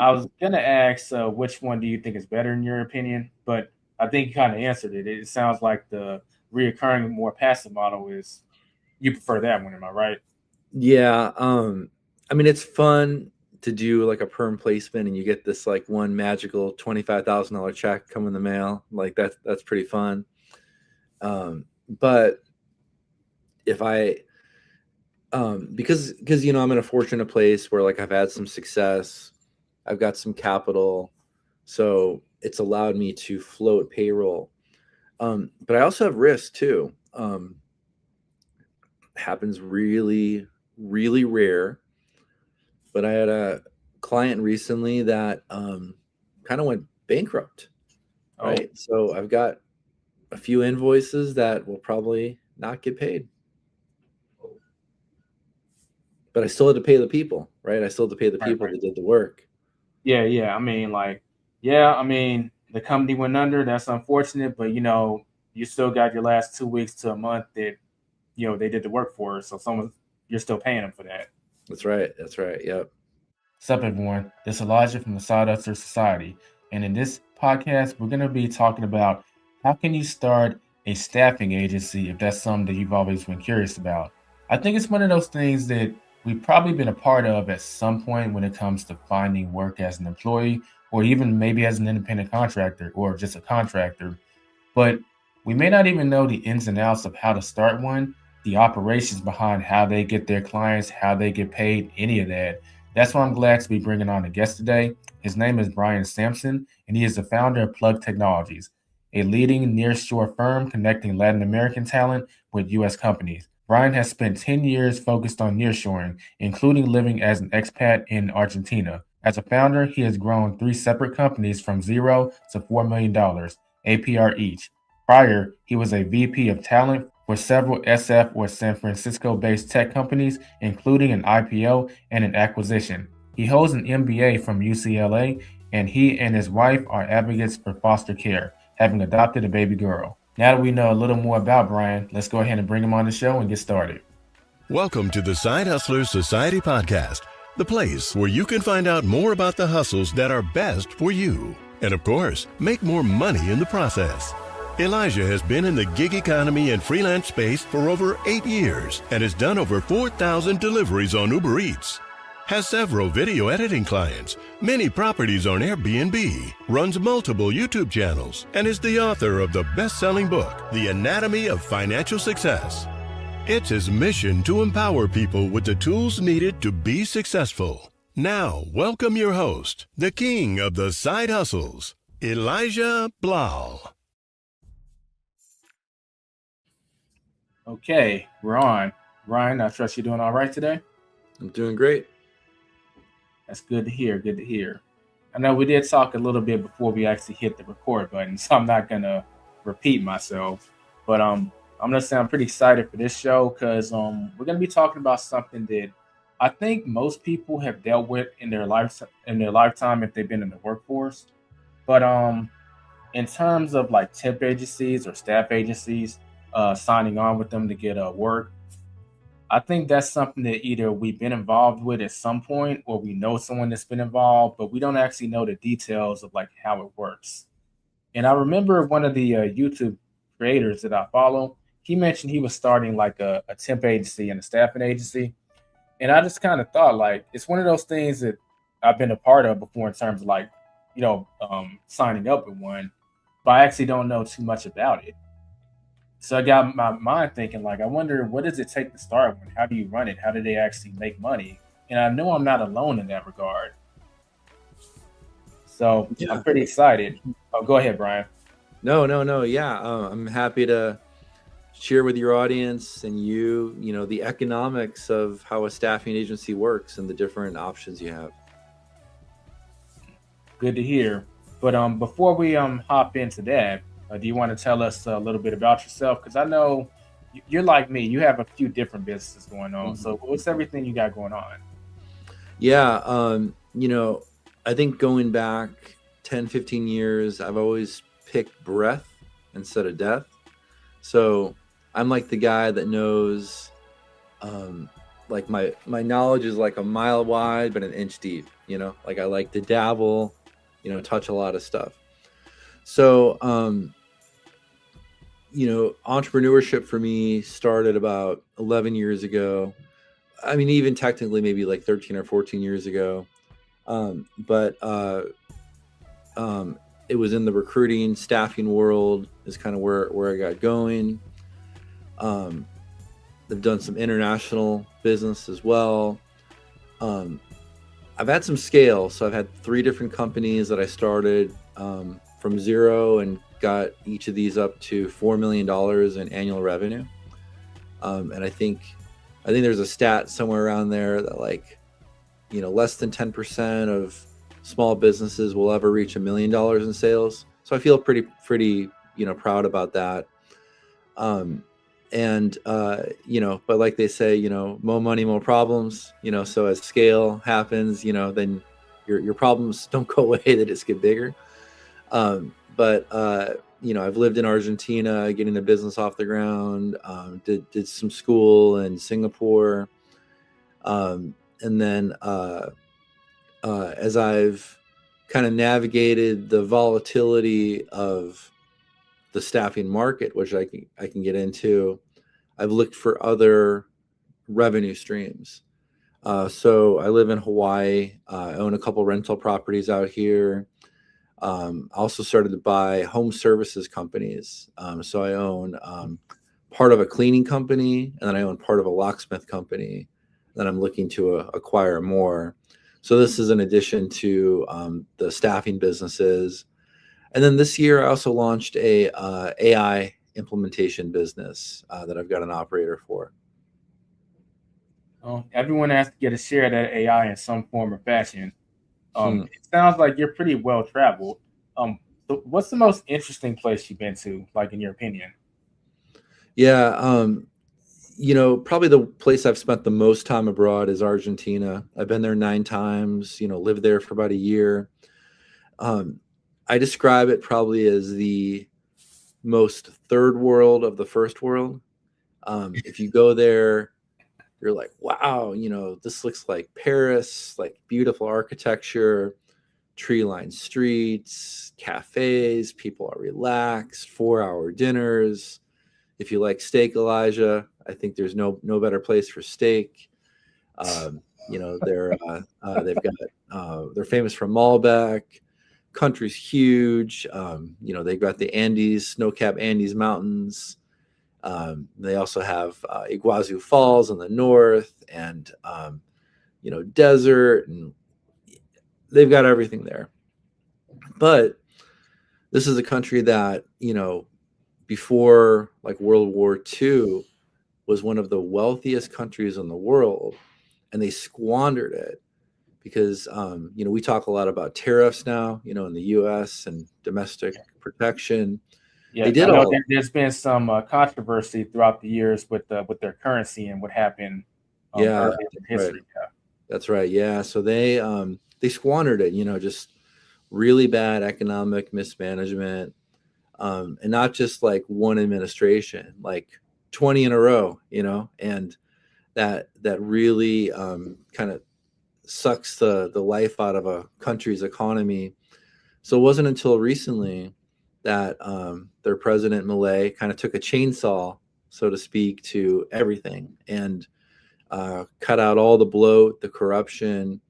I was gonna ask which one do you think is better in your opinion, but I think you kind of answered it. It sounds like the reoccurring, more passive model is you prefer that one. Am I right? Yeah. I mean, it's fun to do like a perm placement and you get this like one magical $25,000 check come in the mail. Like that's pretty fun. But if I, because I'm in a fortunate place where like I've had some success, I've got some capital, so it's allowed me to float payroll. But I also have risk too. Happens really, really rare. But I had a client recently that kind of went bankrupt, Oh, right? So I've got a few invoices that will probably not get paid. But I still had to pay the people, right? I still had to pay the right, people right. that did the work. Yeah, yeah. I mean, like, yeah. I mean, the company went under. That's unfortunate, but you still got your last 2 weeks to a month that they did the work for. So you're still paying them for that. That's right. That's right. Yep. What's up, everyone? This is Elijah from the Side Hustler Society. And in this podcast, we're going to be talking about how can you start a staffing agency if that's something that you've always been curious about. I think it's one of those things that we've probably been a part of at some point when it comes to finding work as an employee or even maybe as an independent contractor or just a contractor. But we may not even know the ins and outs of how to start one, the operations behind how they get their clients, how they get paid, any of that. That's why I'm glad to be bringing on a guest today. His name is Brian Samson, and he is the founder of Plugg Technologies, a leading nearshore firm connecting Latin American talent with U.S. companies. Brian has spent 10 years focused on nearshoring, including living as an expat in Argentina. As a founder, he has grown 3 separate companies from zero to $4 million APR each. Prior, he was a VP of talent for several SF or San Francisco based tech companies, including an IPO and an acquisition. He holds an MBA from UCLA, and he and his wife are advocates for foster care, having adopted a baby girl. Now that we know a little more about Brian, let's go ahead and bring him on the show and get started. Welcome to the Side Hustler Society podcast, the place where you can find out more about the hustles that are best for you. And of course, make more money in the process. Elijah has been in the gig economy and freelance space for over 8 years and has done over 4,000 deliveries on Uber Eats. Has several video editing clients, many properties on Airbnb, runs multiple YouTube channels, and is the author of the best-selling book, The Anatomy of Financial Success. It's his mission to empower people with the tools needed to be successful. Now, welcome your host, the king of the side hustles, Elijah Bilel. Okay, we're on. Brian, I trust you're doing all right today. I'm doing great. That's good to hear. Good to hear. I know we did talk a little bit before we actually hit the record button, so I'm not gonna repeat myself. But I'm gonna say I'm pretty excited for this show because we're gonna be talking about something that I think most people have dealt with in their lifetime if they've been in the workforce. But in terms of like temp agencies or staff agencies, signing on with them to get work, I think that's something that either we've been involved with at some point or we know someone that's been involved, but we don't actually know the details of like how it works. And I remember one of the YouTube creators that I follow, he mentioned he was starting like a temp agency and a staffing agency. And I just kind of thought like it's one of those things that I've been a part of before in terms of like, signing up with one, but I actually don't know too much about it. So I got my mind thinking, like, I wonder what does it take to start one? How do you run it? How do they actually make money? And I know I'm not alone in that regard. So Yeah. I'm pretty excited. Oh, go ahead, Brian. No. Yeah. I'm happy to share with your audience and the economics of how a staffing agency works and the different options you have. Good to hear. But before we hop into that, do you want to tell us a little bit about yourself? Because I know you're like me. You have a few different businesses going on. So what's everything you got going on? Yeah. I think going back 10, 15 years, I've always picked breath instead of death. So I'm like the guy that knows like my knowledge is like a mile wide but an inch deep, you know. Like I like to dabble, you know, touch a lot of stuff. So you know, entrepreneurship for me started about 11 years ago. I mean, even technically maybe like 13 or 14 years ago. But it was in the recruiting, staffing world is kind of where I got going. I've done some international business as well. I've had some scale. So I've had 3 different companies that I started from zero and got each of these up to $4 million in annual revenue. And I think there's a stat somewhere around there that, like, you know, less than 10% of small businesses will ever reach $1 million in sales. So I feel pretty, you know, proud about that. You know, but like they say, you know, more money, more problems, you know, so as scale happens, you know, then your problems don't go away, they just get bigger. You know, I've lived in Argentina, getting the business off the ground, did some school in Singapore. And then as I've kind of navigated the volatility of the staffing market, which I can get into, I've looked for other revenue streams. So I live in Hawaii. I own a couple rental properties out here. I also started to buy home services companies. So I own part of a cleaning company, and then I own part of a locksmith company that I'm looking to acquire more. So this is in addition to the staffing businesses. And then this year I also launched a AI implementation business that I've got an operator for. Everyone has to get a share of that AI in some form or fashion. It sounds like you're pretty well traveled. So what's the most interesting place you've been to, like, in your opinion? Yeah, you know, probably the place I've spent the most time abroad is Argentina. I've been there 9 times, you know, lived there for about a year. I describe it probably as the most third world of the first world. If you go there, you're like, wow, you know, this looks like Paris, like beautiful architecture, tree-lined streets, cafes, people are relaxed, 4-hour dinners. If you like steak, Elijah, I think there's no better place for steak. You know, they're famous for Malbec. Country's huge. You know, they've got the Andes, snow-capped Andes mountains. They also have Iguazu Falls in the north, and you know, desert, and they've got everything there. But this is a country that, you know, before like World War II was one of the wealthiest countries in the world, and they squandered it because you know, we talk a lot about tariffs now, you know, in the U.S. and domestic protection. Yeah, I know there's been some controversy throughout the years with their currency and what happened earlier in history. Right. Yeah. That's right. Yeah. So they squandered it, you know, just really bad economic mismanagement, and not just like one administration, like 20 in a row, you know, and that really kind of sucks the life out of a country's economy. So it wasn't until recently that their president Milei kind of took a chainsaw, so to speak, to everything and cut out all the bloat, the corruption.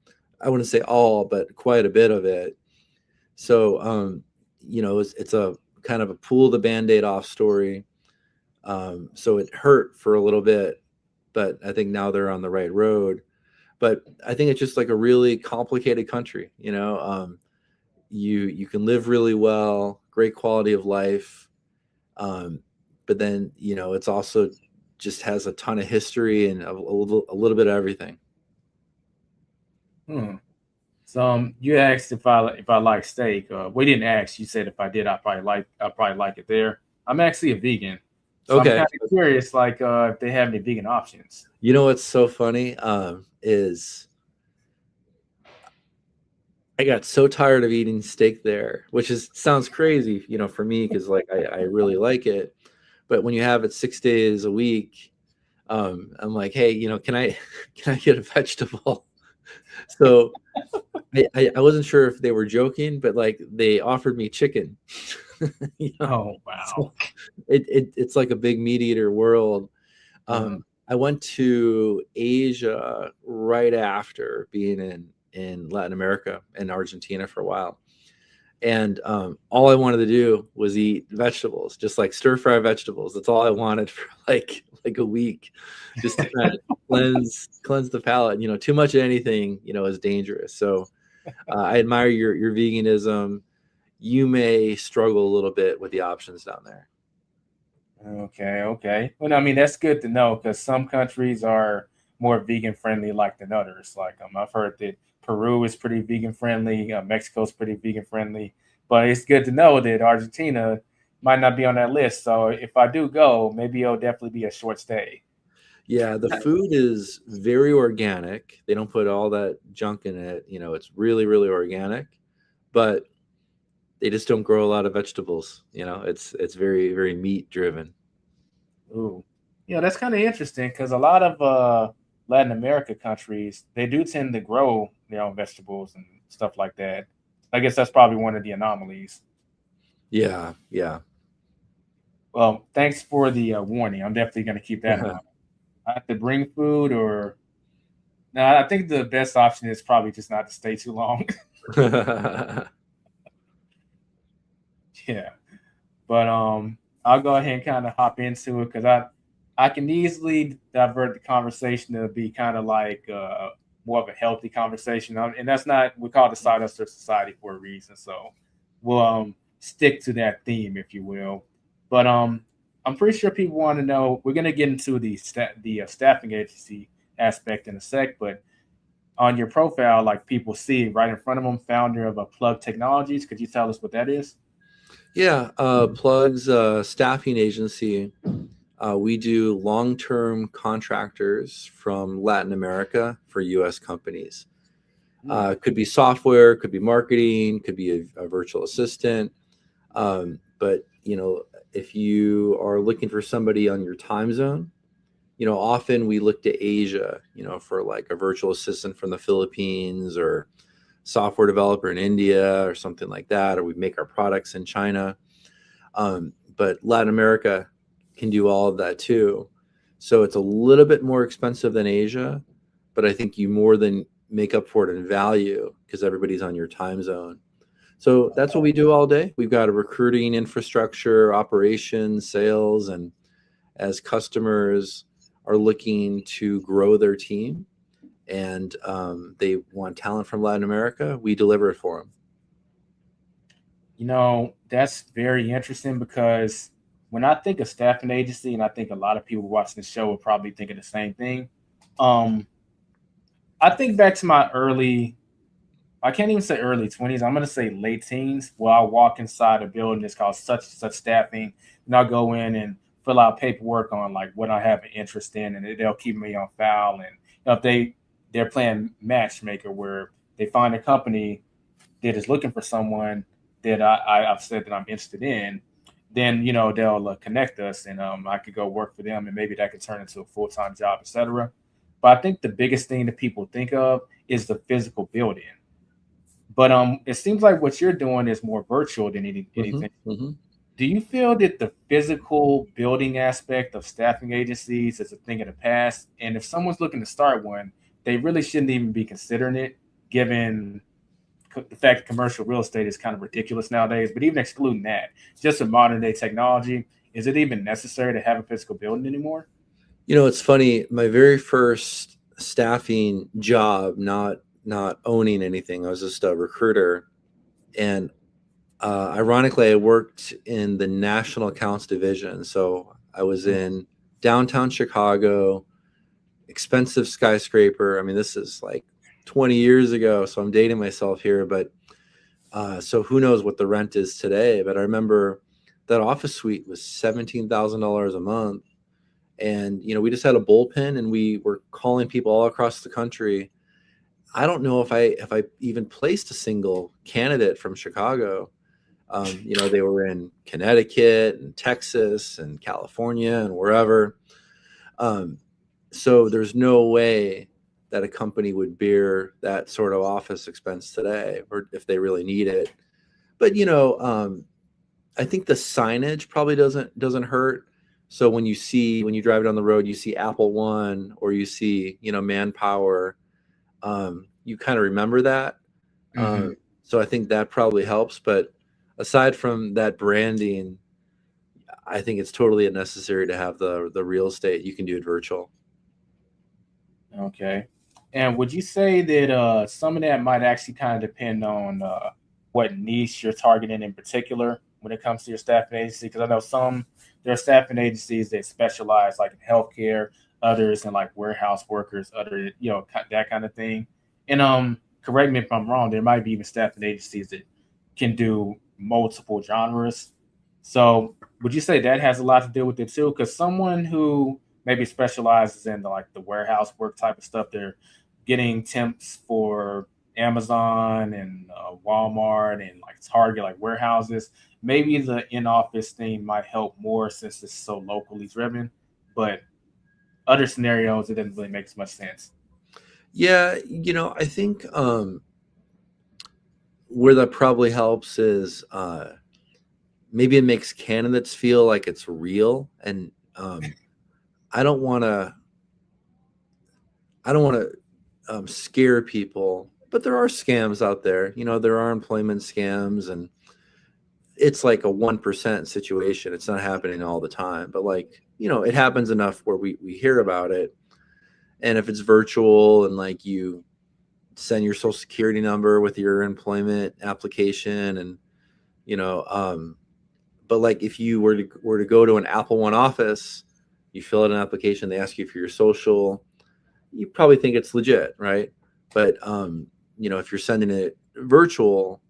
I wouldn't say all, but quite a bit of it. So you know, it's a kind of a pull the Band-Aid off story. So it hurt for a little bit, but I think now they're on the right road. But I think it's just like a really complicated country, you know. You can live really well, great quality of life, but then, you know, it's also just has a ton of history and a little bit of everything. So you asked if I like steak. We didn't ask. You said if I did, I probably like it there. I'm actually a vegan, so Okay. I'm kind of curious, like, if they have any vegan options. You know what's so funny is I got so tired of eating steak there, which sounds crazy, you know, for me, because like I really like it. But when you have it 6 days a week, I'm like, hey, can I can I get a vegetable? So I wasn't sure if they were joking, but like they offered me chicken. Oh, wow. So it's like a big meat eater world. I went to Asia right after being in Latin America and Argentina for a while. And all I wanted to do was eat vegetables, just like stir fry vegetables. That's all I wanted for like a week, just to kind of cleanse the palate. Too much of anything, is dangerous. So I admire your veganism. You may struggle a little bit with the options down there. Okay. Well, I mean, that's good to know because some countries are more vegan friendly like than others. Like I've heard that Peru is pretty vegan friendly, Mexico's pretty vegan friendly, but it's good to know that Argentina might not be on that list. So if I do go, maybe it'll definitely be a short stay. Yeah, the food is very organic. They don't put all that junk in it. It's really, really organic, but they just don't grow a lot of vegetables. It's very, very meat driven. Ooh, that's kind of interesting because a lot of Latin America countries they do tend to grow their own vegetables and stuff like that. I guess that's probably one of the anomalies. Yeah. Well, thanks for the warning. I'm definitely going to keep that in mind. I have to bring food, or no, I think the best option is probably just not to stay too long. Yeah, but I'll go ahead and kind of hop into it because I can easily divert the conversation to be kind of like more of a healthy conversation, and that's not we call it the Side Hustler Society for a reason. So we'll stick to that theme, if you will. But I'm pretty sure people want to know. We're going to get into the staffing agency aspect in a sec, but on your profile, like people see right in front of them, founder of a Plugg Technologies. Could you tell us what that is? Yeah, Plugg's staffing agency. We do long-term contractors from Latin America for U.S. companies. Could be software, could be marketing, could be a virtual assistant. But if you are looking for somebody on your time zone, often we look to Asia, for like a virtual assistant from the Philippines or software developer in India or something like that, or we make our products in China. But Latin America can do all of that too. So it's a little bit more expensive than Asia, but I think you more than make up for it in value because everybody's on your time zone. So that's what we do all day. We've got a recruiting infrastructure, operations, sales, and as customers are looking to grow their team and they want talent from Latin America, we deliver it for them. That's very interesting because when I think of staffing agency, and I think a lot of people watching the show will probably think of the same thing. I think back to my I can't even say early 20s. I'm going to say late teens where I walk inside a building that's called such staffing. And I'll go in and fill out paperwork on like what I have an interest in, and they'll keep me on file. And if they're playing matchmaker where they find a company that is looking for someone that I've said that I'm interested in, then they'll connect us, and I could go work for them, and maybe that could turn into a full-time job, etc. But I think the biggest thing that people think of is the physical building. But it seems like what you're doing is more virtual than anything. Mm-hmm. Do you feel that the physical building aspect of staffing agencies is a thing of the past? And if someone's looking to start one, they really shouldn't even be considering it, given the fact that commercial real estate is kind of ridiculous nowadays. But even excluding that, just with modern day technology, is it even necessary to have a physical building anymore? It's funny. My very first staffing job, not owning anything, I was just a recruiter. And ironically, I worked in the national accounts division. So I was in downtown Chicago, expensive skyscraper. I mean, this is like 20 years ago, so I'm dating myself here, but so who knows what the rent is today. But I remember that office suite was $17,000 a month. And, we just had a bullpen and we were calling people all across the country. I don't know if I even placed a single candidate from Chicago. They were in Connecticut and Texas and California and wherever. So there's no way that a company would bear that sort of office expense today, or if they really need it. But I think the signage probably doesn't hurt. So when you drive down the road, you see Apple One, or you see Manpower, you kind of remember that. So I think that probably helps. But aside from that branding, I think it's totally unnecessary to have the real estate. You can do it virtual. Okay. And would you say that some of that might actually kind of depend on what niche you're targeting in particular when it comes to your staffing agency? Because I know there are staffing agencies that specialize like in healthcare, others in like warehouse workers, other that kind of thing. And correct me if I'm wrong, there might be even staffing agencies that can do multiple genres. So would you say that has a lot to do with it too? Because someone who maybe specializes in the warehouse work type of stuff, they're getting temps for Amazon and Walmart and like Target, like warehouses. Maybe the in-office thing might help more since it's so locally driven, but other scenarios, it doesn't really make as much sense. Yeah, I think where that probably helps is maybe it makes candidates feel like it's real, and I don't want to scare people, but there are scams out there. There are employment scams, and it's like a 1% situation. It's not happening all the time, but it happens enough where we hear about it. And if it's virtual and like you send your social security number with your employment application, and but like if you were to go to an Apple One office, you fill out an application, they ask you for your social, you probably think it's legit, right? But if you're sending it virtual,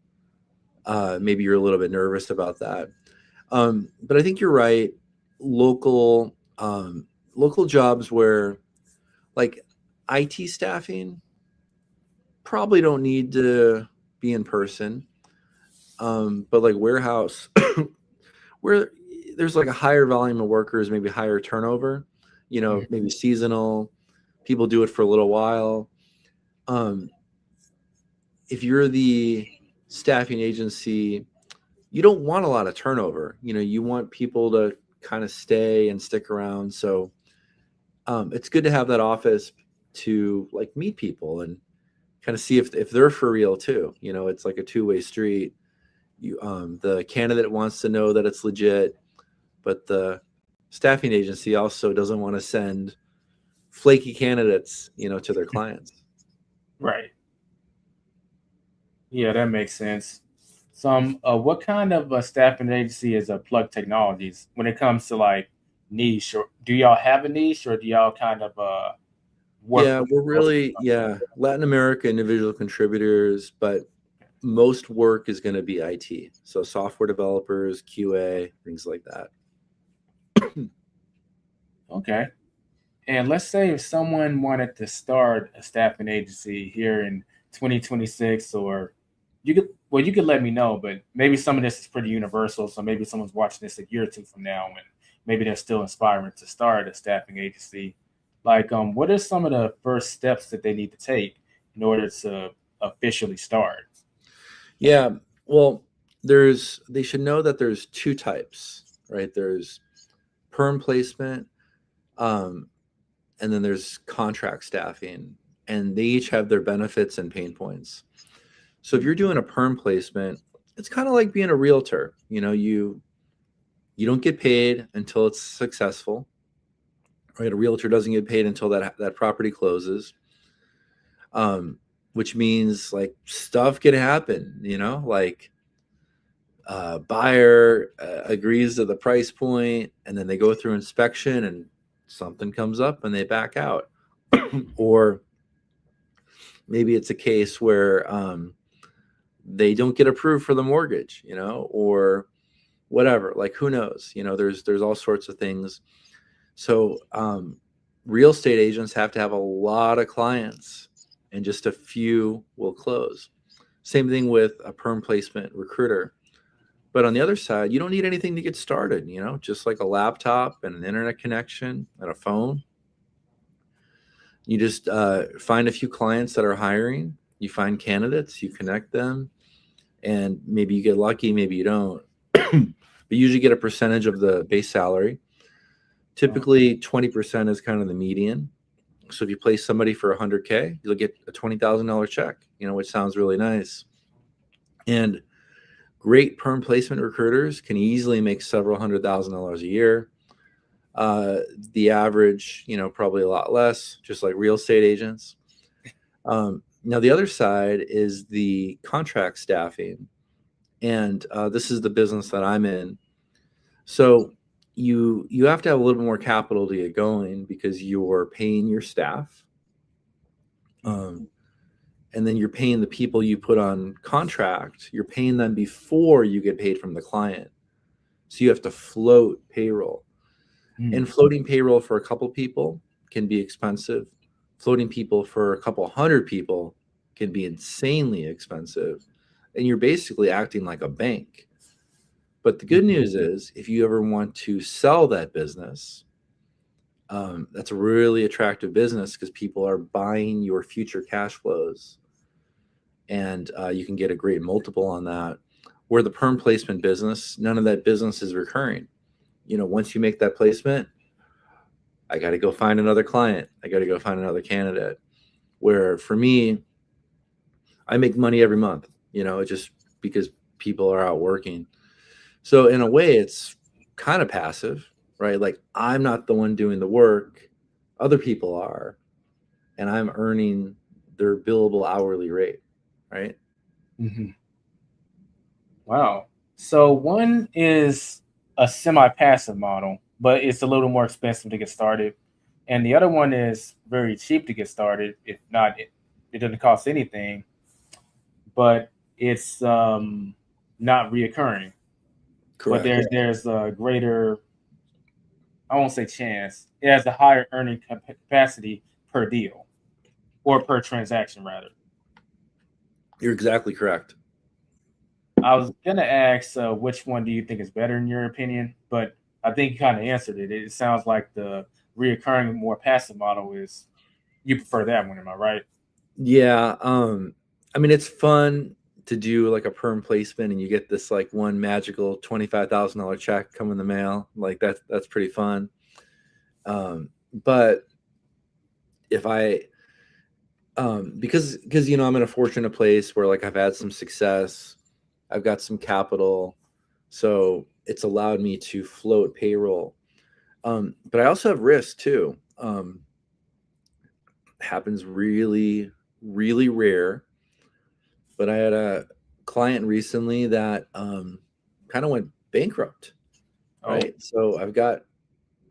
maybe you're a little bit nervous about that. But I think you're right. Local jobs where like IT staffing probably don't need to be in person. But like warehouse, where there's like a higher volume of workers, maybe higher turnover, maybe seasonal, people do it for a little while. If you're the staffing agency, you don't want a lot of turnover. You want people to kind of stay and stick around. So it's good to have that office to like meet people and kind of see if they're for real too. It's like a two-way street. The candidate wants to know that it's legit, but the staffing agency also doesn't want to send flaky candidates, to their clients. Right. Yeah, that makes sense. What kind of a staffing agency is a Plugg Technologies when it comes to like niche? Or do y'all have a niche, or do y'all kind of work? Yeah, we're really Latin America individual contributors, but most work is going to be IT. So software developers, QA, things like that. Okay. And let's say if someone wanted to start a staffing agency here in 2026, or you could let me know, but maybe some of this is pretty universal. So maybe someone's watching this a year or two from now, and maybe they're still inspiring to start a staffing agency. Like, what are some of the first steps that they need to take in order to officially start? Yeah, well, they should know that there's two types, right? There's perm placement, and then there's contract staffing, and they each have their benefits and pain points. So if you're doing a perm placement, it's kind of like being a realtor. You don't get paid until it's successful, right? A realtor doesn't get paid until that property closes, which means like stuff can happen, like buyer agrees to the price point, and then they go through inspection and something comes up and they back out. Or maybe it's a case where they don't get approved for the mortgage, or whatever, like who knows, there's all sorts of things. So real estate agents have to have a lot of clients and just a few will close. Same thing with a perm placement recruiter. But on the other side, you don't need anything to get started, just like a laptop and an internet connection and a phone. You just find a few clients that are hiring. You find candidates, you connect them, and maybe you get lucky, maybe you don't. But you usually get a percentage of the base salary. Typically, 20% is kind of the median. So if you place somebody for $100K, you'll get a $20,000 check, which sounds really nice. And great perm placement recruiters can easily make several $100,000 a year. The average, probably a lot less, just like real estate agents. Now, the other side is the contract staffing. And this is the business that I'm in. So you have to have a little bit more capital to get going because you're paying your staff. And then you're paying the people you put on contract. You're paying them before you get paid from the client. So you have to float payroll. And floating payroll for a couple people can be expensive. Floating people for a couple hundred people can be insanely expensive. And you're basically acting like a bank. But the good news is, if you ever want to sell that business, that's a really attractive business because people are buying your future cash flows. And you can get a great multiple on that. Where the perm placement business, none of that business is recurring. Once you make that placement, I got to go find another client. I got to go find another candidate. Where for me, I make money every month, just because people are out working. So in a way, it's kind of passive, right? Like I'm not the one doing the work. Other people are. And I'm earning their billable hourly rate, right? Mm-hmm. Wow. So one is a semi-passive model, but it's a little more expensive to get started. And the other one is very cheap to get started. If not, it doesn't cost anything, but it's not reoccurring. Correct. But there's a greater, I won't say chance, it has a higher earning capacity per deal or per transaction, rather. You're exactly correct. I was going to ask which one do you think is better in your opinion, but I think you kind of answered it. It sounds like the reoccurring, more passive model is, you prefer that one, am I right? Yeah. It's fun to do like a perm placement and you get this like one magical $25,000 check come in the mail. Like that's pretty fun. But if I, because I'm in a fortunate place where like I've had some success, I've got some capital, so it's allowed me to float payroll. But I also have risk too. Happens really, really rare. But I had a client recently that kind of went bankrupt. Right. So I've got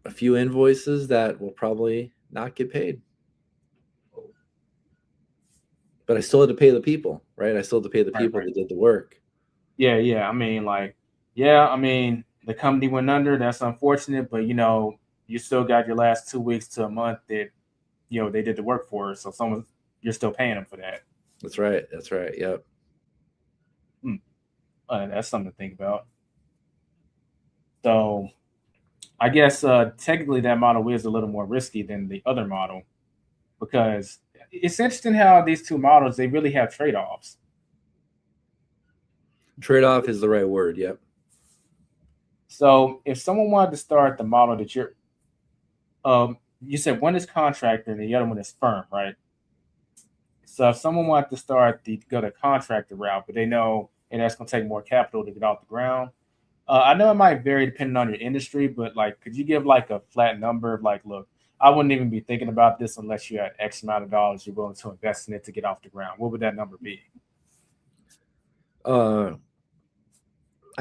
a few invoices that will probably not get paid. But I still had to pay the people, right? I still had to pay the people that did the work. Yeah. The company went under. That's unfortunate, but you still got your last 2 weeks to a month that they did the work for. So you're still paying them for that. That's right. Yep. That's something to think about. So I guess technically that model is a little more risky than the other model, because it's interesting how these two models, they really have trade-offs. Trade-off is the right word. Yep. So if someone wanted to start the model that you're, you said one is contractor and the other one is firm, right? So if someone wanted to go the contractor route, but they know that's going to take more capital to get off the ground. I know it might vary depending on your industry, but like, could you give like a flat number of like, look, I wouldn't even be thinking about this unless you had X amount of dollars you're willing to invest in it to get off the ground. What would that number be? I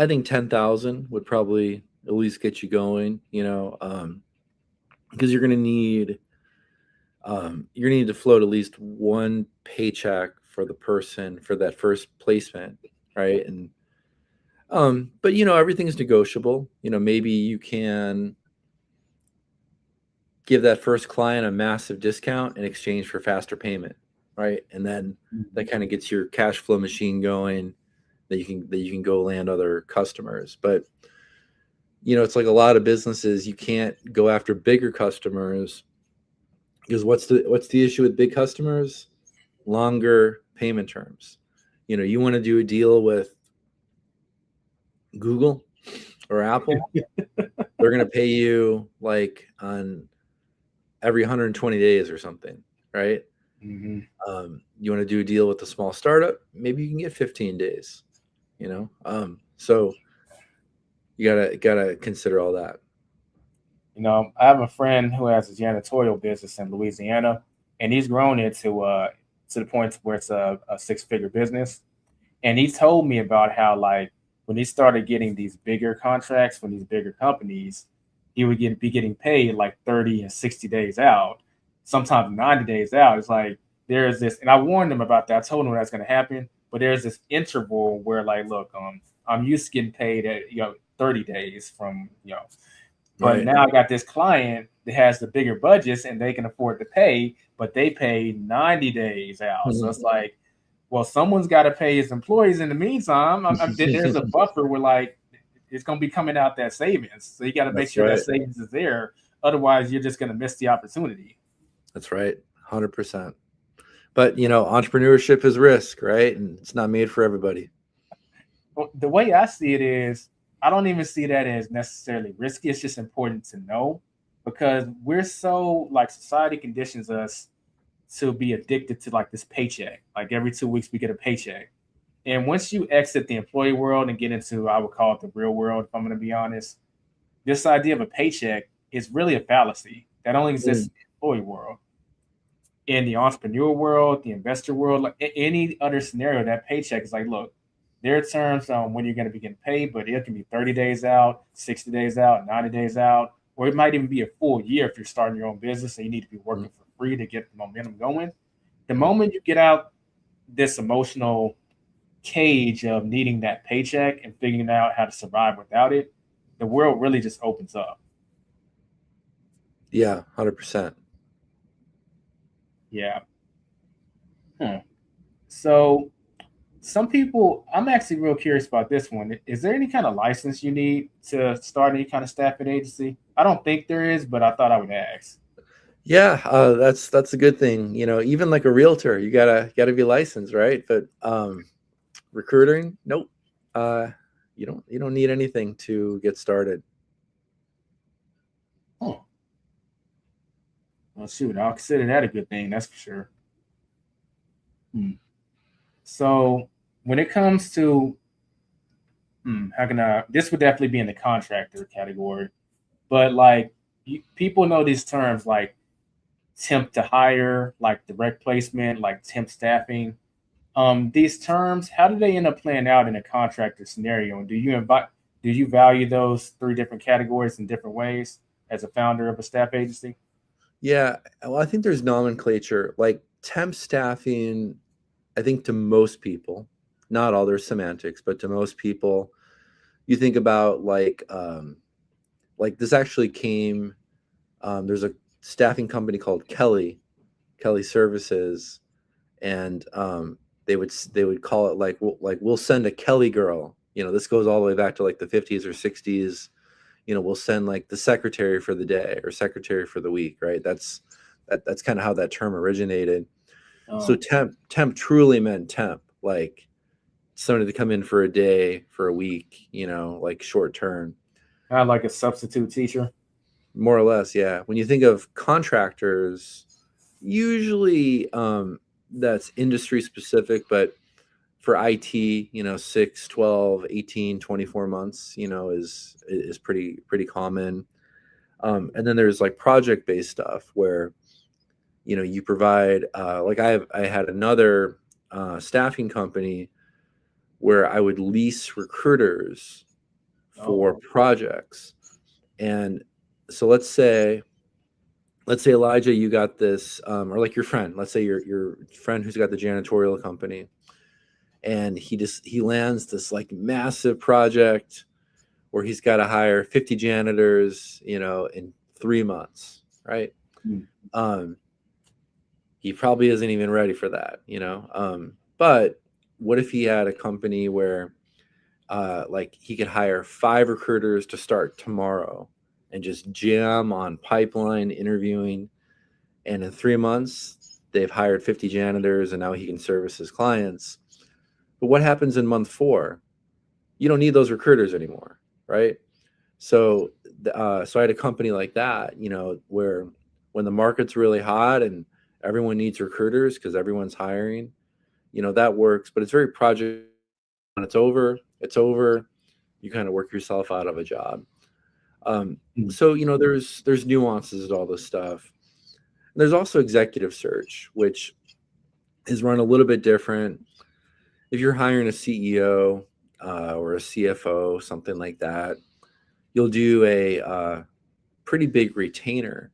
think 10,000 would probably at least get you going, because you're going to need to float at least one paycheck for the person for that first placement, right? And but everything's negotiable. Maybe you can give that first client a massive discount in exchange for faster payment, right? And then that kind of gets your cash flow machine going, that you can go land other customers. But it's like a lot of businesses, you can't go after bigger customers. Because what's the issue with big customers? Longer payment terms. You want to do a deal with Google or Apple, they're going to pay you like on every 120 days or something, right? Mm-hmm. You want to do a deal with a small startup, maybe you can get 15 days, so you gotta consider all that. I have a friend who has a janitorial business in Louisiana, and he's grown it to the point where it's a 6-figure business. And he told me about how, like, when he started getting these bigger contracts from these bigger companies, he would be getting paid like 30 and 60 days out, sometimes 90 days out. It's like there's this, and I warned him about that. I told him that's going to happen, but there's this interval where, like, look, I'm used to getting paid at 30 days from but Right. now I got this client that has the bigger budgets and they can afford to pay, but they pay 90 days out. Mm-hmm. So it's like, well, someone's got to pay his employees in the meantime. There's a buffer where, like, it's going to be coming out that savings. So you got to make sure that savings is there. Otherwise, you're just going to miss the opportunity. That's right. 100%. But, entrepreneurship is risk, right? And it's not made for everybody. Well, the way I see it is, I don't even see that as necessarily risky. It's just important to know, because we're so, like, society conditions us to be addicted to, like, this paycheck. Like, every 2 weeks we get a paycheck. And once you exit the employee world and get into, I would call it the real world, if I'm going to be honest, this idea of a paycheck is really a fallacy that only exists in the employee world. In the entrepreneur world, the investor world, like any other scenario, that paycheck is like, look, there are terms on when you're going to be getting paid, but it can be 30 days out, 60 days out, 90 days out, or it might even be a full year if you're starting your own business and you need to be working for free to get the momentum going. The moment you get out this emotional cage of needing that paycheck and figuring out how to survive without it, the world really just opens up. Yeah, 100%. Yeah. So some people, I'm actually real curious about this one. Is there any kind of license you need to start any kind of staffing agency? I don't think there is, but I thought I would ask. Yeah, that's a good thing. Even like a realtor, you gotta be licensed, right? But recruiting, nope. You don't need anything to get started. Oh, well, shoot, I'll consider that a good thing. That's for sure. So when it comes to how can I? This would definitely be in the contractor category, but like people know these terms like temp to hire, like direct placement, like temp staffing. These terms, how do they end up playing out in a contractor scenario? And do you value those 3 different categories in different ways as a founder of a staff agency? Yeah, well, I think there's nomenclature like temp staffing. I think to most people, not all, there's semantics, but to most people, you think about like this actually came. There's a staffing company called Kelly Services, and they would call it like we'll send a Kelly girl. This goes all the way back to like the 50s or 60s. We'll send like the secretary for the day or secretary for the week, right? That's kind of how that term originated. So temp truly meant temp, like somebody to come in for a day, for a week, like short term. Kind of like a substitute teacher. More or less, yeah. When you think of contractors, usually that's industry specific, but for IT, 6, 12, 18, 24 months, is pretty common. And then there's like project-based stuff where, you provide, like I had another staffing company where I would lease recruiters for projects. And so let's say Elijah, you got this, or like your friend, let's say your friend who's got the janitorial company, and he lands this like massive project where he's got to hire 50 janitors, in 3 months, right? He probably isn't even ready for that, but what if he had a company where like he could hire 5 recruiters to start tomorrow and just jam on pipeline interviewing, And in 3 months, they've hired 50 janitors and now he can service his clients. But what happens in month 4? You don't need those recruiters anymore, right? So, so I had a company like that, where when the market's really hot and everyone needs recruiters because everyone's hiring, that works. But it's very project. When it's over, it's over. You kind of work yourself out of a job. So there's nuances to all this stuff. And there's also executive search, which is run a little bit different. If you're hiring a CEO or a CFO, something like that, you'll do a pretty big retainer.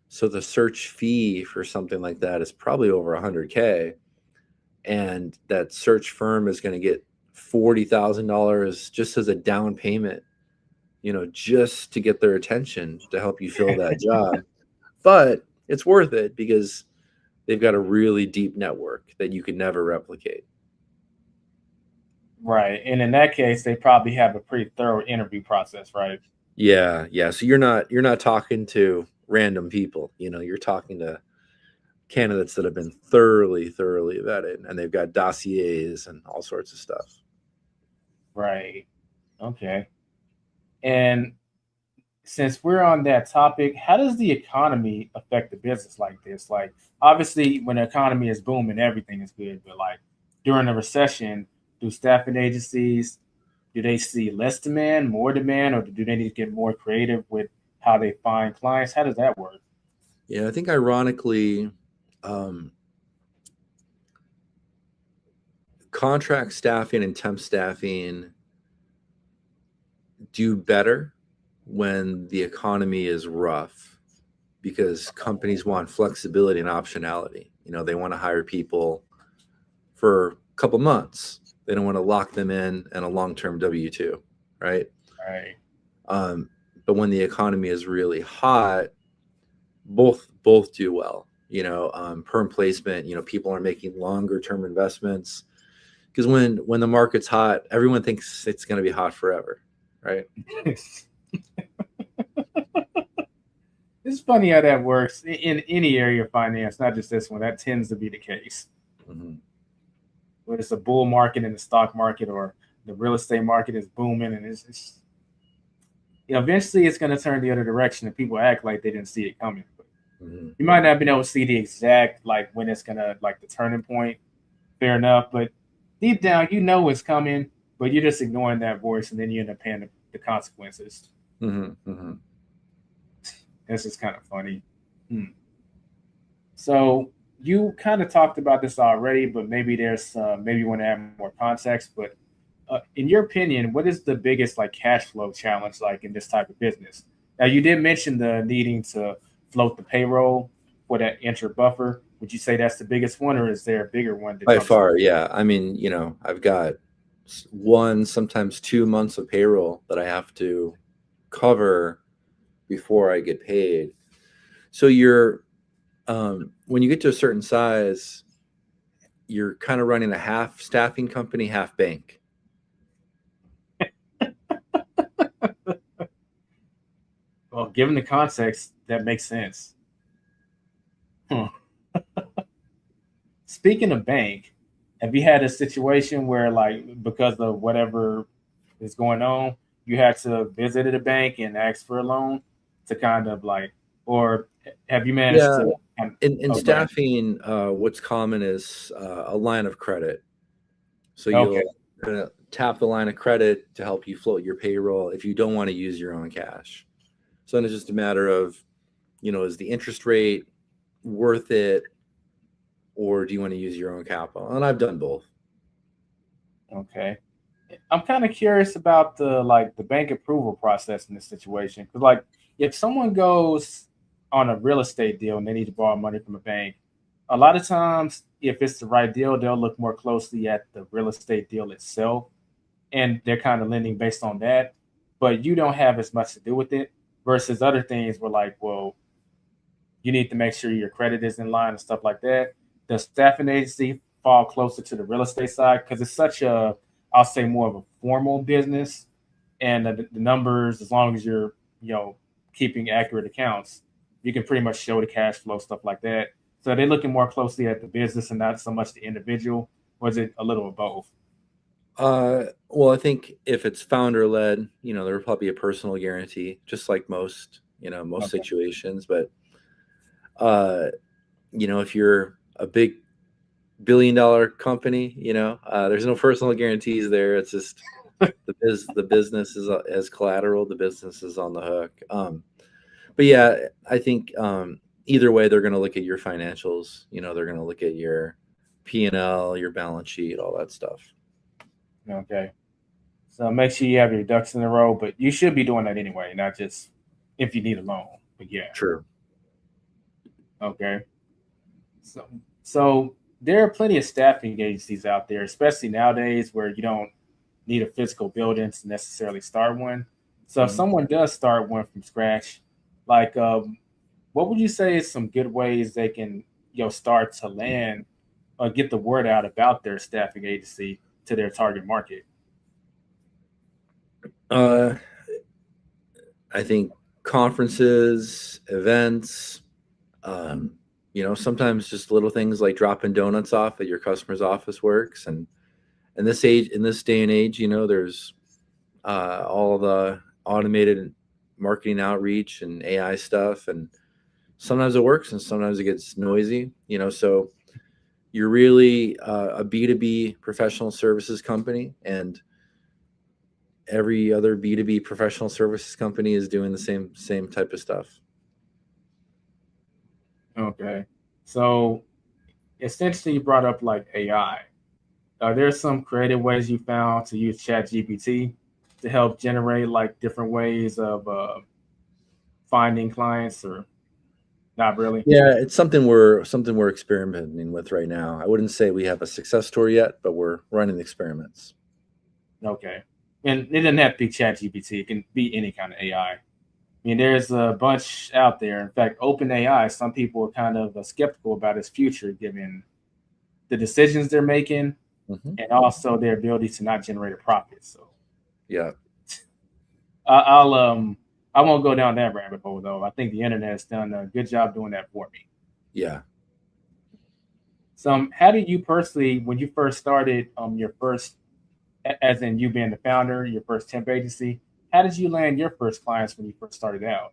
So the search fee for something like that is probably over $100K, and that search firm is going to get $40,000 just as a down payment, just to get their attention to help you fill that job. But it's worth it because they've got a really deep network that you can never replicate. Right. And in that case, they probably have a pretty thorough interview process, right? Yeah. So you're not talking to random people, you're talking to candidates that have been thoroughly vetted, and they've got dossiers and all sorts of stuff. Right. Okay. And since we're on that topic, how does the economy affect the business like this? Like, obviously, when the economy is booming, everything is good. But like during a recession, do staffing agencies, do they see less demand, more demand, or do they need to get more creative with how they find clients? How does that work? Yeah, I think ironically, contract staffing and temp staffing do better when the economy is rough, because companies want flexibility and optionality. They want to hire people for a couple months. They don't want to lock them in a long-term W-2, right? Right. But when the economy is really hot, both do well. Perm placement, people are making longer-term investments, because when the market's hot, everyone thinks it's going to be hot forever, right? It's funny how that works in any area of finance, not just this one. That tends to be the case. Mm-hmm. Whether it's a bull market in the stock market or the real estate market is booming, and it's eventually it's going to turn the other direction, and people act like they didn't see it coming. But you might not have been able to see the exact when it's going to the turning point. Fair enough, but deep down it's coming, but you're just ignoring that voice, and then you end up paying the consequences. Mm-hmm. This is kind of funny. So you kind of talked about this already, but maybe there's maybe you want to add more context. But in your opinion, what is the biggest cash flow challenge in this type of business? Now, you did mention the needing to float the payroll for that inter-buffer. Would you say that's the biggest one, or is there a bigger one? By far, yeah. I mean, I've got 1, sometimes 2 months of payroll that I have to cover before I get paid. So you're when you get to a certain size, you're kind of running a half staffing company, half bank. Well, given the context, that makes sense. Speaking of bank, have you had a situation where because of whatever is going on, you had to visit a bank and ask for a loan to kind of or have you managed to? In staffing, what's common is a line of credit. So you'll tap the line of credit to help you float your payroll if you don't want to use your own cash. So then it's just a matter of, is the interest rate worth it, or do you want to use your own capital? And I've done both. Okay. I'm kind of curious about the bank approval process in this situation. Because if someone goes on a real estate deal and they need to borrow money from a bank, a lot of times, if it's the right deal, they'll look more closely at the real estate deal itself, and they're kind of lending based on that. But you don't have as much to do with it versus other things where well, you need to make sure your credit is in line and stuff like that. Does staffing agency fall closer to the real estate side? Because it's such I'll say more of a formal business, and the numbers, as long as you're, keeping accurate accounts, you can pretty much show the cash flow, stuff like that. So they're looking more closely at the business and not so much the individual, or is it a little of both? Well, I think if it's founder led, there will probably be a personal guarantee, just like most Okay. situations. But if you're a big billion-dollar company, there's no personal guarantees there. It's just the business is as collateral. The business is on the hook. But yeah, I think either way, they're going to look at your financials. They're going to look at your P&L, your balance sheet, all that stuff. Okay. So make sure you have your ducks in a row, but you should be doing that anyway, not just if you need a loan. But yeah. True. Okay. So there are plenty of staffing agencies out there, especially nowadays where you don't need a physical building to necessarily start one. So if someone does start one from scratch, like what would you say is some good ways they can start to land or get the word out about their staffing agency to their target market? I think conferences, events, sometimes just little things like dropping donuts off at your customer's office works. And in this day and age, there's all the automated marketing outreach and AI stuff. And sometimes it works and sometimes it gets noisy, so you're really a B2B professional services company, and every other B2B professional services company is doing the same type of stuff. Okay. So essentially you brought up like AI. Are there some creative ways you found to use ChatGPT to help generate like different ways of finding clients, or not really? Yeah, it's something we're experimenting with right now. I wouldn't say we have a success story yet, but we're running experiments. Okay. And it doesn't have to be ChatGPT. It can be any kind of AI. I mean, there's a bunch out there. In fact, OpenAI, some people are kind of skeptical about its future given the decisions they're making and also their ability to not generate a profit. So yeah, I won't go down that rabbit hole though. I think the internet has done a good job doing that for me. yeah. So how did you personally, when you first started your first, as in you being the founder, your first temp agency, how did you land your first clients when you first started out?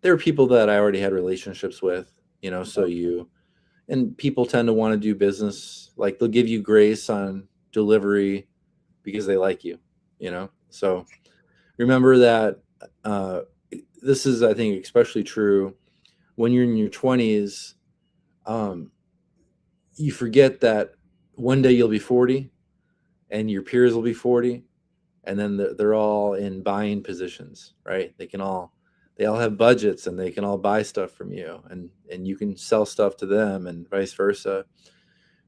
There are people that I already had relationships with, and people tend to want to do business. Like they'll give you grace on delivery because they like you, So remember that this is, I think, especially true when you're in your 20s. You forget that one day you'll be 40 and your peers will be 40, and then they're all in buying positions, right? They all have budgets and they can all buy stuff from you, and you can sell stuff to them and vice versa.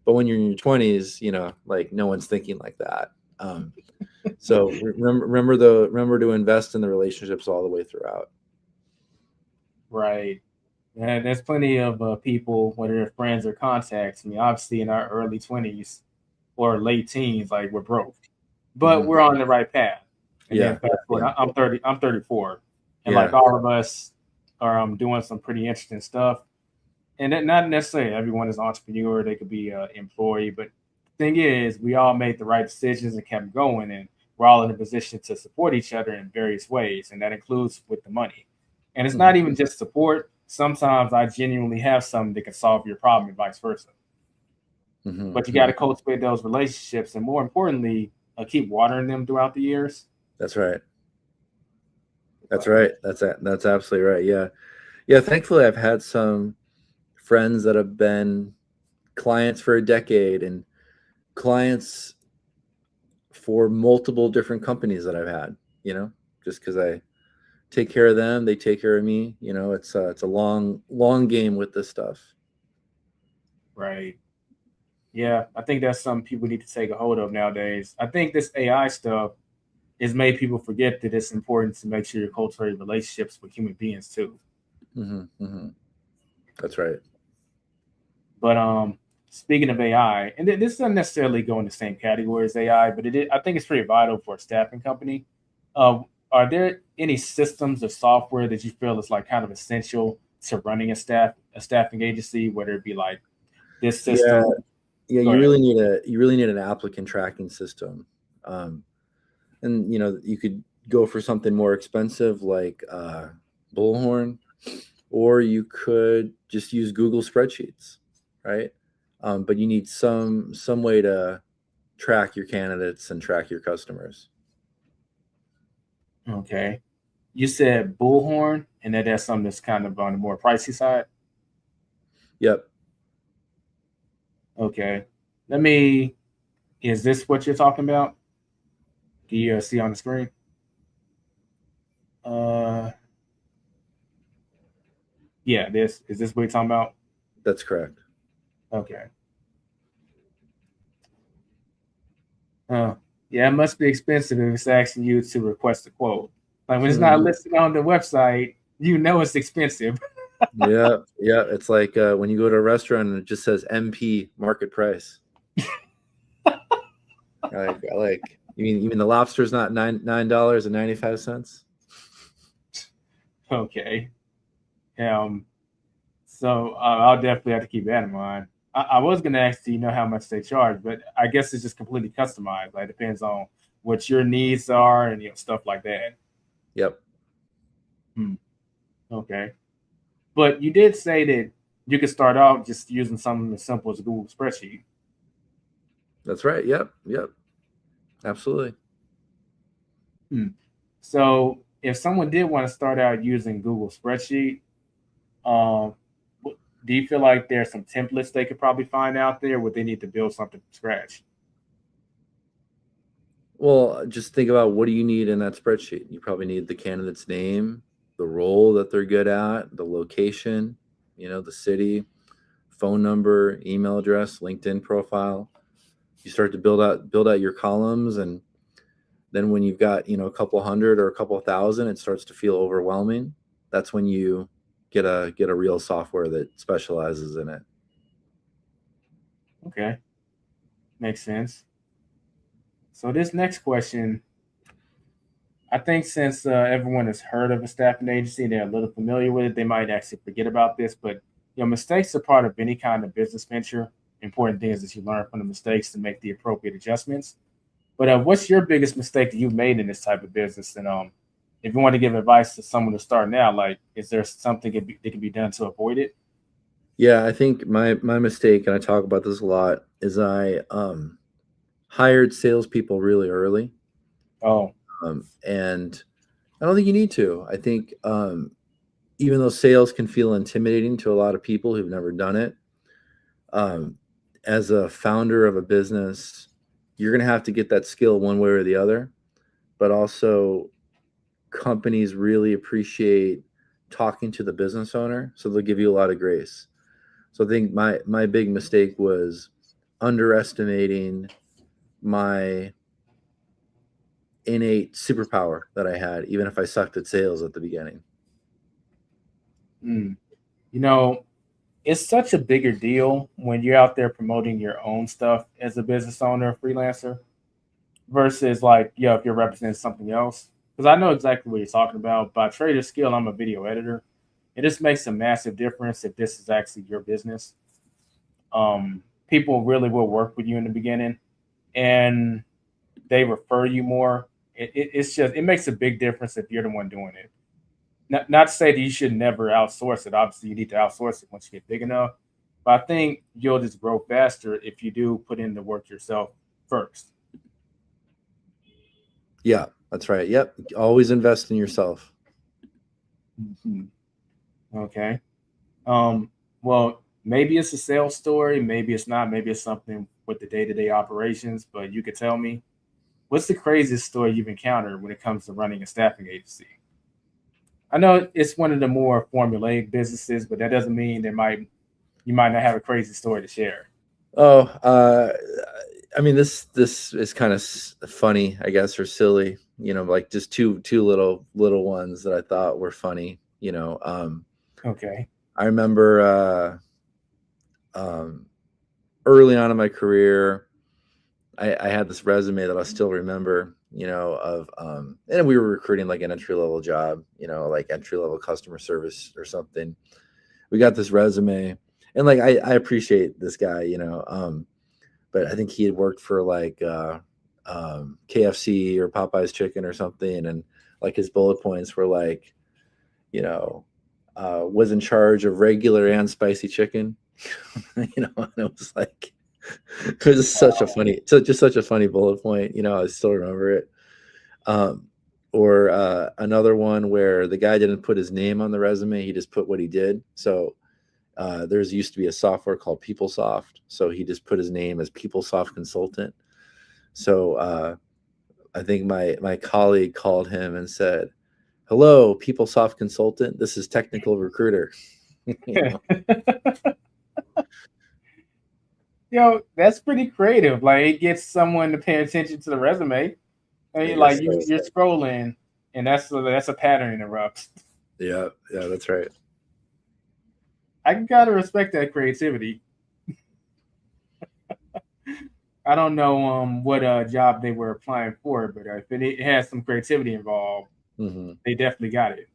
But when you're in your 20s, like no one's thinking like that. So remember to invest in the relationships all the way throughout. Right. And there's plenty of people, whether they're friends or contacts. I mean, obviously in our early 20s or late teens, like we're broke, but we're on the right path. And then fast forward, I'm 34, and like all of us are doing some pretty interesting stuff. And that not necessarily everyone is an entrepreneur; they could be an employee. But the thing is, we all made the right decisions and kept going, and we're all in a position to support each other in various ways, and that includes with the money. And it's not even just support. Sometimes I genuinely have something that can solve your problem and vice versa. But you got to cultivate those relationships, and more importantly, keep watering them throughout the years. That's right. That's right. That's absolutely right. Yeah. Yeah. Thankfully, I've had some friends that have been clients for a decade and clients for multiple different companies that I've had, just because I take care of them, they take care of me. It's a long game with this stuff. Right. Yeah, I think that's something people need to take a hold of nowadays. I think this AI stuff has made people forget that it's important to make sure you're cultivating relationships with human beings too. That's right. But speaking of AI, and this doesn't necessarily go in the same category as AI, but I think it's pretty vital for a staffing company. are there any systems or software that you feel is like kind of essential to running a staffing agency, whether it be like this Yeah, system? yeah. Go You ahead. really need an applicant tracking system, and you could go for something more expensive like Bullhorn, or you could just use Google spreadsheets, right? But you need some way to track your candidates and track your customers. Okay. You said Bullhorn, and that's something that's kind of on the more pricey side. Yep, Okay. Let me. Is this what you're talking about? Do you see on the screen? Uh, yeah. This is this what you're talking about? that's correct. Okay. Uh, yeah, it must be expensive if it's asking you to request a quote. Like when it's not listed on the website, you know it's expensive. Yeah, yeah. It's like when you go to a restaurant and it just says MP market price. Like you mean the lobster's not $9.95? Okay. Um. So I'll definitely have to keep that in mind. I was going to ask, do you know how much they charge? But I guess it's just completely customized. Like depends on what your needs are and stuff like that. Yep, Hmm. Okay. But you did say that you could start out just using something as simple as a Google spreadsheet. that's right. Yep, yep, absolutely. Hmm. So if someone did want to start out using Google spreadsheet, um, do you feel like there's some templates they could probably find out there? Would they need to build something from scratch? Well, just think about what do you need in that spreadsheet. You probably need the candidate's name, the role that they're good at, the location, the city, phone number, email address, LinkedIn profile. You start to build out your columns, and then when you've got a couple hundred or a couple thousand, it starts to feel overwhelming. That's when you get a real software that specializes in it. Okay, makes sense. So this next question, I think since everyone has heard of a staffing agency, they're a little familiar with it. They might actually forget about this, but mistakes are part of any kind of business venture. Important thing is that you learn from the mistakes to make the appropriate adjustments. But what's your biggest mistake that you've made in this type of business? And if you want to give advice to someone to start now, like, is there something that can be done to avoid it? Yeah, I think my mistake, and I talk about this a lot, is I hired salespeople really early, Oh, and I don't think you need to. I think even though sales can feel intimidating to a lot of people who've never done it, um, as a founder of a business, you're going to have to get that skill one way or the other. But also, companies really appreciate talking to the business owner, so they'll give you a lot of grace. So I think my big mistake was underestimating my innate superpower that I had, even if I sucked at sales at the beginning. mm. you know, it's such a bigger deal when you're out there promoting your own stuff as a business owner, freelancer, versus like, if you're representing something else. Because I know exactly what you're talking about. By trade or skill, I'm a video editor. It just makes a massive difference if this is actually your business. People really will work with you in the beginning, and they refer you more. It makes a big difference if you're the one doing it. Not to say that you should never outsource it. Obviously, you need to outsource it once you get big enough. But I think you'll just grow faster if you do put in the work yourself first. Yeah, that's right. Yep. Always invest in yourself. Mhm. Okay. Well, maybe it's a sales story, maybe it's not, maybe it's something with the day-to-day operations, but you could tell me what's the craziest story you've encountered when it comes to running a staffing agency? I know it's one of the more formulaic businesses, but that doesn't mean you might not have a crazy story to share. Oh, I mean, this is kind of funny, I guess, or silly. Like just two little ones that I thought were funny. Okay. I remember early on in my career, I had this resume that I still remember, of and we were recruiting like an entry level job, like entry level customer service or something. We got this resume, and like I appreciate this guy, but I think he had worked for like KFC or Popeye's Chicken or something, and like his bullet points were like, was in charge of regular and spicy chicken, and it was like. It was such a funny, just such a funny bullet point. I still remember it. Or another one where the guy didn't put his name on the resume; he just put what he did. So there's used to be a software called PeopleSoft, so he just put his name as PeopleSoft consultant. So I think my colleague called him and said, "Hello, PeopleSoft consultant. This is technical recruiter." That's pretty creative. Like, it gets someone to pay attention to the resume. I mean, like you're scrolling, and that's a pattern interrupt. Yeah, that's right. I gotta respect that creativity. I don't know what job they were applying for, but if it has some creativity involved, they definitely got it.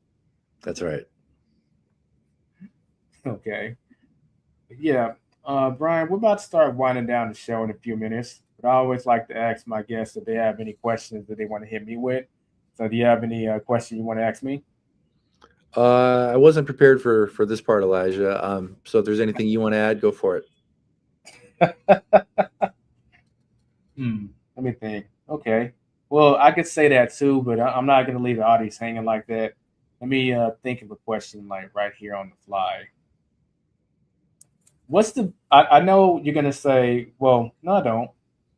That's right. Okay. Yeah. Brian, we're about to start winding down the show in a few minutes, but I always like to ask my guests if they have any questions that they want to hit me with. So, do you have any questions you want to ask me? I wasn't prepared for this part, Elijah. So if there's anything you want to add, go for it. Let me think. Okay. Well, I could say that too, but I'm not going to leave the audience hanging like that. Let me think of a question like right here on the fly. I know you're going to say, well, no, I don't.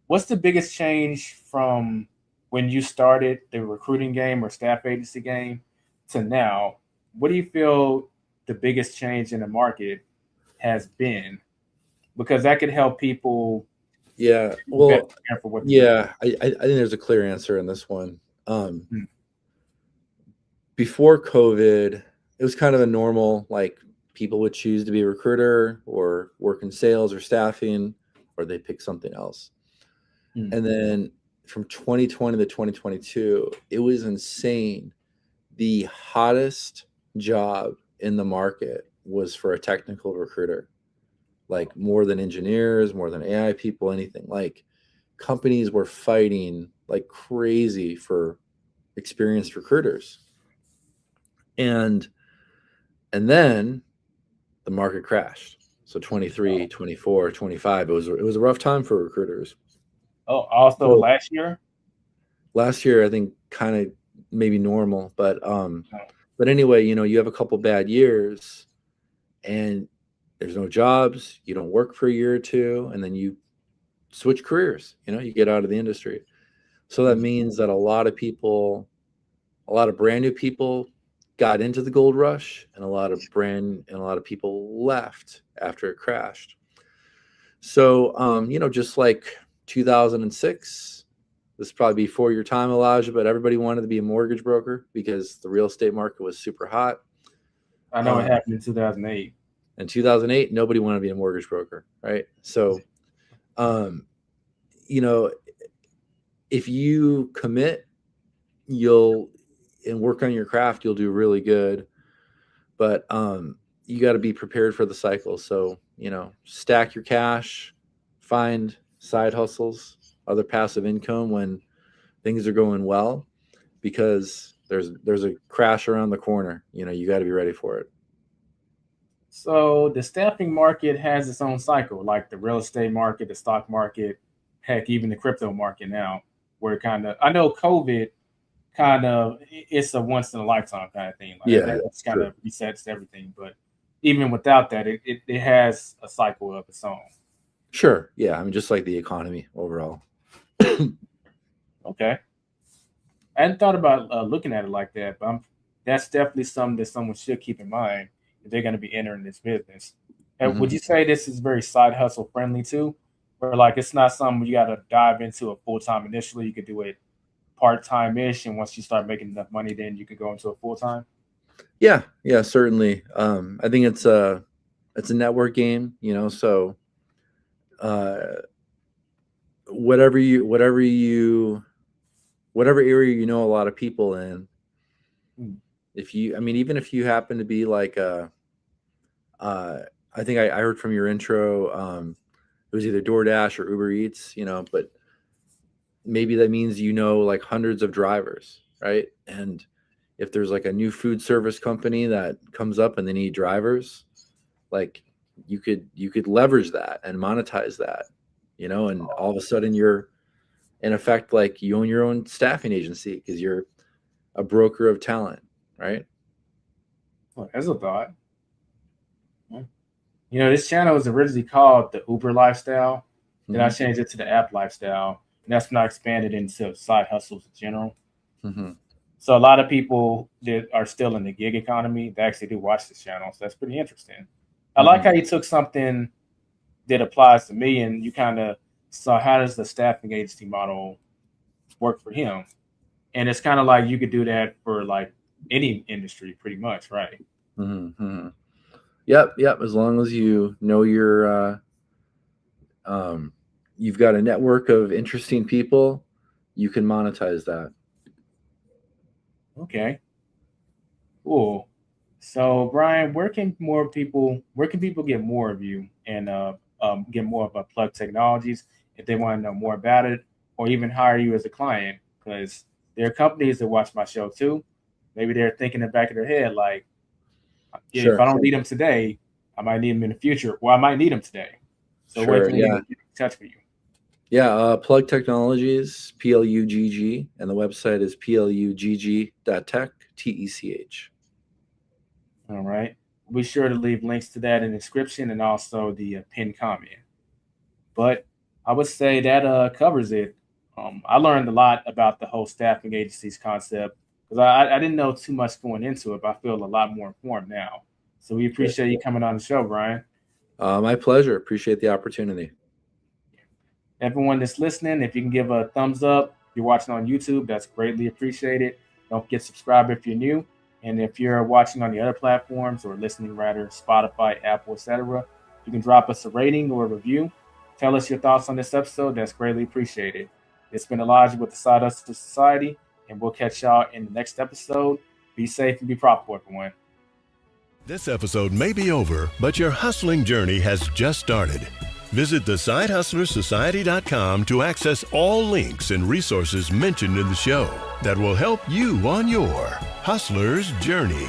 What's the biggest change from when you started the recruiting game or staff agency game to now? What do you feel the biggest change in the market has been? Because that could help people. Yeah. Well, I think there's a clear answer in this one. Before COVID, it was kind of a normal, like, people would choose to be a recruiter or work in sales or staffing, or they pick something else. And then from 2020 to 2022, it was insane. The hottest job in the market was for a technical recruiter, like more than engineers, more than AI people, anything. Like, companies were fighting like crazy for experienced recruiters. And then the market crashed. So 23, 24, 25, it was a rough time for recruiters. Oh, also last year? Last year, I think kind of maybe normal, but anyway, you have a couple bad years and there's no jobs, you don't work for a year or two, and then you switch careers, you get out of the industry. So that means that a lot of brand new people got into the gold rush, and a lot of people left after it crashed. So, just like 2006, this probably before your time, Elijah, but everybody wanted to be a mortgage broker because the real estate market was super hot. I know it happened in 2008. In 2008, nobody wanted to be a mortgage broker, right? So, if you commit, and work on your craft, you'll do really good. But you got to be prepared for the cycle. So, stack your cash, find side hustles, other passive income when things are going well, because there's a crash around the corner. You got to be ready for it. So the staffing market has its own cycle, like the real estate market, the stock market, heck, even the crypto market now, where I know COVID it's a once in a lifetime kind of thing. Like, that's kind of resets everything. But even without that, it has a cycle of its own. Sure. Yeah. I mean, just like the economy overall. Okay. I hadn't thought about looking at it like that, but that's definitely something that someone should keep in mind if they're going to be entering this business. And would you say this is very side hustle friendly too? Or like, it's not something you got to dive into a full-time initially. You could do it part-time-ish, and once you start making enough money, then you could go into a full-time? Yeah, certainly. I think it's a network game, so whatever area you know a lot of people in. Even if you happen to be like I think I heard from your intro, it was either DoorDash or Uber Eats, but maybe that means like hundreds of drivers, right? And if there's like a new food service company that comes up and they need drivers, like you could leverage that and monetize that, and all of a sudden you're in effect like you own your own staffing agency because you're a broker of talent, right? Well, that's a thought. This channel was originally called the Uber Lifestyle. Then I changed it to the App Lifestyle. And that's when I expanded into side hustles in general. Mm-hmm. So a lot of people that are still in the gig economy, they actually do watch this channel. So that's pretty interesting. I like how you took something that applies to me and you kind of saw how does the staffing agency model work for him. And it's kind of like you could do that for like any industry pretty much, right? Mm-hmm. Yep. As long as you know you've got a network of interesting people, you can monetize that. Okay. Cool. So Brian, where can people get more of you and get more of Plugg Technologies if they want to know more about it or even hire you as a client? Because there are companies that watch my show too. Maybe they're thinking in the back of their head, like, if I don't need them today, I might need them in the future. Well, I might need them today. So where can we get in touch with you? Yeah, Plugg Technologies, Plugg, and the website is plugg.tech, TECH. All right. We'll be sure to leave links to that in the description and also the pinned comment. But I would say that covers it. I learned a lot about the whole staffing agencies concept because I didn't know too much going into it, but I feel a lot more informed now. So we appreciate you coming on the show, Brian. My pleasure. Appreciate the opportunity. Everyone that's listening, if you can give a thumbs up, if you're watching on YouTube, that's greatly appreciated. Don't forget to subscribe if you're new. And if you're watching on the other platforms or listening rather, Spotify, Apple, etc., you can drop us a rating or a review. Tell us your thoughts on this episode. That's greatly appreciated. It's been Elijah with the Side Hustle Society, and we'll catch y'all in the next episode. Be safe and be profitable, everyone. This episode may be over, but your hustling journey has just started. Visit thesidehustlersociety.com to access all links and resources mentioned in the show that will help you on your hustler's journey.